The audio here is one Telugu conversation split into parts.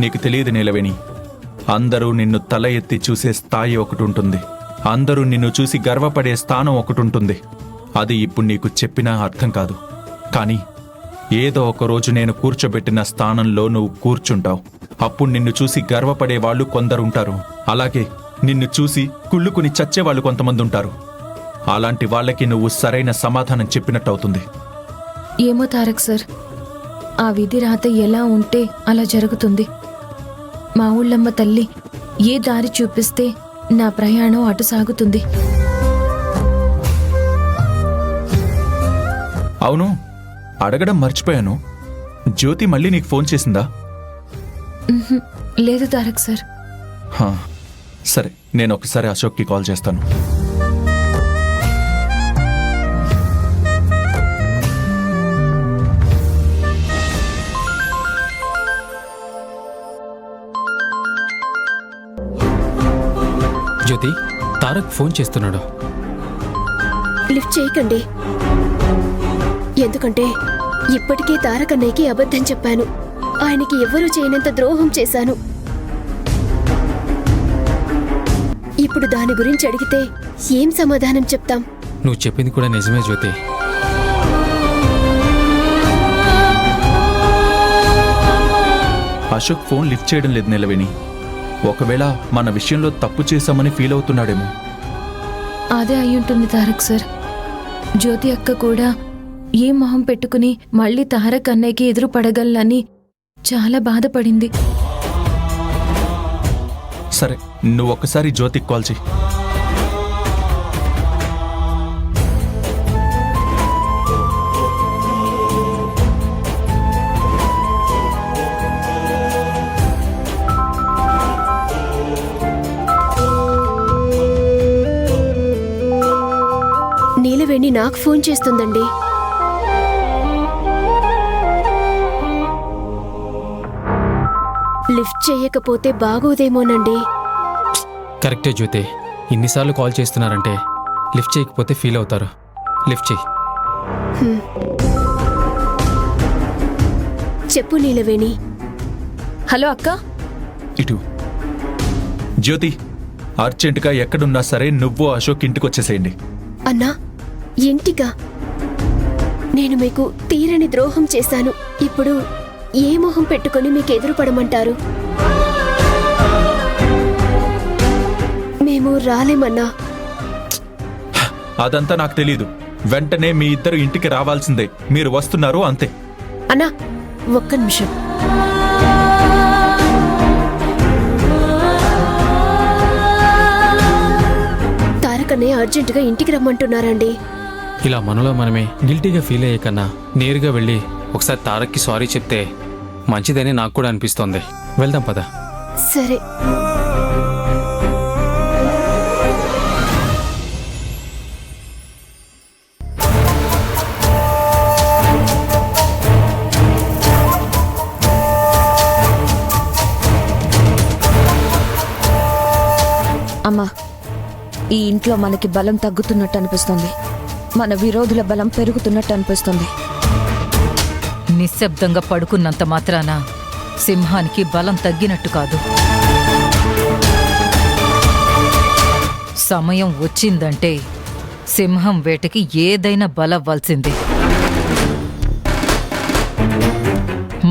నీకు తెలియదు నీలవేణి, అందరూ నిన్ను తల ఎత్తి చూసే స్థాయి ఒకటి ఉంటుంది, అందరూ నిన్ను చూసి గర్వపడే స్థానం ఒకటి ఉంటుంది. అది ఇప్పుడు నీకు చెప్పినా అర్థం కాదు. కానీ ఏదో ఒకరోజు నేను కూర్చోబెట్టిన స్థానంలో నువ్వు కూర్చుంటావు. అప్పుడు నిన్ను చూసి గర్వపడే వాళ్ళు కొందరుంటారు, అలాగే నిన్ను చూసి కుళ్ళుకుని చచ్చేవాళ్ళు కొంతమంది ఉంటారు. అలాంటి వాళ్ళకి నువ్వు సరైన సమాధానం చెప్పినట్టవుతుంది. ఏమో తారక్ సార్, ఆ విధి రాత ఎలా ఉంటే అలా జరుగుతుంది. మా ఊళ్ళమ్మ తల్లి ఏ దారి చూపిస్తే నా ప్రయాణం అటు సాగుతుంది. అవును, అడగడం మర్చిపోయాను. జ్యోతి మళ్ళీ నీకు ఫోన్ చేసిందా? లేదు తారక్ సార్. సరే, నేను ఒకసారి అశోక్కి కాల్ చేస్తాను. జ్యోతి, తారక్ ఫోన్ చేస్తున్నాడు. లిఫ్ట్ చేయకండి, ఎందుకంటే ఇప్పటికే తారక్ అన్నయ్యకి అబద్ధం చెప్పాను. ఆయనకి ఎవ్వరూ చేయనంత ద్రోహం చేశాను. ఇప్పుడు దాని గురించి అడిగితే ఏం సమాధానం చెప్తాం? నువ్వు చెప్పింది కూడా నిజమే జ్యోతి. అశోక్ ఫోన్ లిఫ్ట్ చేయడం లేదు నీలవేణి. ఒకవేళ మన విషయంలో తప్పు చేశామని ఫీల్ అవుతున్నాడేమో. అదే అయ్యుంటుంది తారక్ సార్. జ్యోతి అక్క కూడా ఏ మొహం పెట్టుకుని మళ్ళీ తారక్ అన్నయ్యకి ఎదురు పడగలని చాలా బాధపడింది. సరే, నువ్వు ఒక్కసారి జ్యోతికి కాల్ చెయ్యి. నీలవేణి నాకు ఫోన్ చేస్తుందండి. లిఫ్ట్ చేయకపోతే బాగోదేమోనండి. కరెక్టే జ్యోతి, ఇన్నిసార్లు కాల్ చేస్తున్నారంటే లిఫ్ట్ చేయకపోతే ఫీల్ అవుతారు. లిఫ్ట్ చేయి. చెప్పు నీలవేణి. హలో అక్క. ఇటు జ్యోతి, అర్జెంటుగా ఎక్కడున్నా సరే నువ్వు అశోక్ ఇంటికి వచ్చేసేయండి. అన్నా, ఇంటిగా? నేను మీకు తీరని ద్రోహం చేశాను. ఇప్పుడు ఏ మొహం పెట్టుకుని మీకు ఎదురుపడమంటారు? మేము రాలేమన్నా. అదంతా నాకు తెలీదు. వెంటనే మీ ఇద్దరు ఇంటికి రావాల్సిందే. మీరు వస్తున్నారు అంతే. అన్నా, ఒక్క నిమిషం. తారకనే అర్జెంటుగా ఇంటికి రమ్మంటున్నారండి. ఇలా మనలో మనమే గిల్టీగా ఫీల్ అయ్యే కన్నా నేరుగా వెళ్ళి ఒకసారి తారక్కి సారీ చెప్తే మంచిదని నాకు కూడా అనిపిస్తోంది. వెళ్దాం పద. సరే. అమ్మా, ఈ ఇంట్లో మనకి బలం తగ్గుతున్నట్టు అనిపిస్తుంది. మన విరోధుల బలం పెరుగుతున్నట్టు అనిపిస్తుంది. నిశ్శబ్దంగా పడుకున్నంత మాత్రాన సింహానికి బలం తగ్గినట్టు కాదు. సమయం వచ్చిందంటే సింహం వేటకి ఏదైనా బలవ్వాల్సిందే.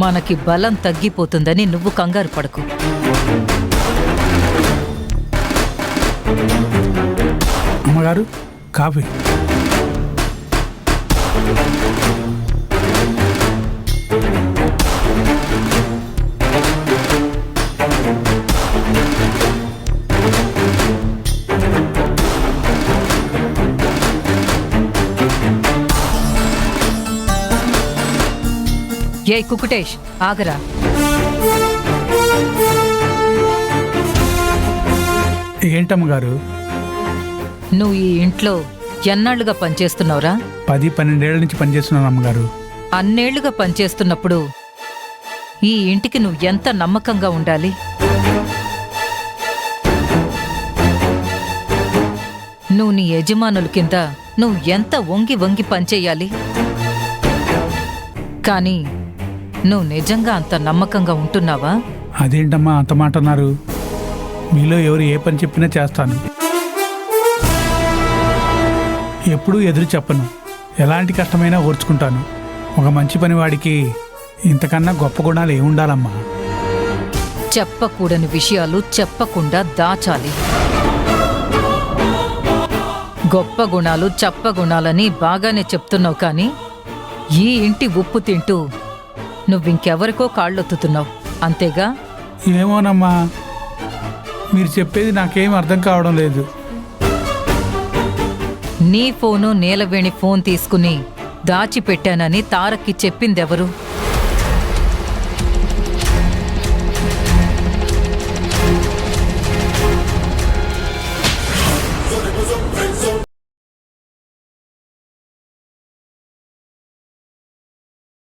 మనకి బలం తగ్గిపోతుందని నువ్వు కంగారు పడకు. అమ్మగారు, కాఫీ. ఏ కుకుటేష్, ఆగరా. ఏంటమ్మగారు? నువ్వు ఈ ఇంట్లో ఎన్నాళ్లుగా పనిచేస్తున్నావురా? 10-12 ఏళ్ల నుంచి పనిచేస్తున్నాను అమ్మగారు. అన్నేళ్లుగా పనిచేస్తున్నప్పుడు ఈ ఇంటికి నువ్వు ఎంత నమ్మకంగా ఉండాలి? నువ్వు నీ యజమానుల కింద నువ్వు ఎంత వంగి వంగి పనిచేయాలి? కానీ నువ్వు నిజంగా అంత నమ్మకంగా ఉంటున్నావా? అదేంటమ్మా అంత మాట అన్నారు? మీలో ఎవరు ఏ పని చెప్పినా చేస్తాను. ఎప్పుడూ ఎదురు చెప్పను. ఎలాంటి కష్టమైనా ఓర్చుకుంటాను. ఒక మంచి పని వాడికి ఇంతకన్నా గొప్ప గుణాలు ఏముండాలమ్మా? చెప్పకూడని విషయాలు చెప్పకుండా దాచాలి. గొప్ప గుణాలు చెప్పగుణాలని బాగానే చెప్తున్నావు, కానీ ఈ ఇంటి ఉప్పు తింటూ నువ్వింకెవరికో కాళ్ళొత్తుతున్నావు, అంతేగా? ఏమోనమ్మా, మీరు చెప్పేది నాకేం అర్థం కావడం లేదు. నీ ఫోను నీలవేణి ఫోన్ తీసుకుని దాచిపెట్టానని తారక్కి చెప్పిందెవరు?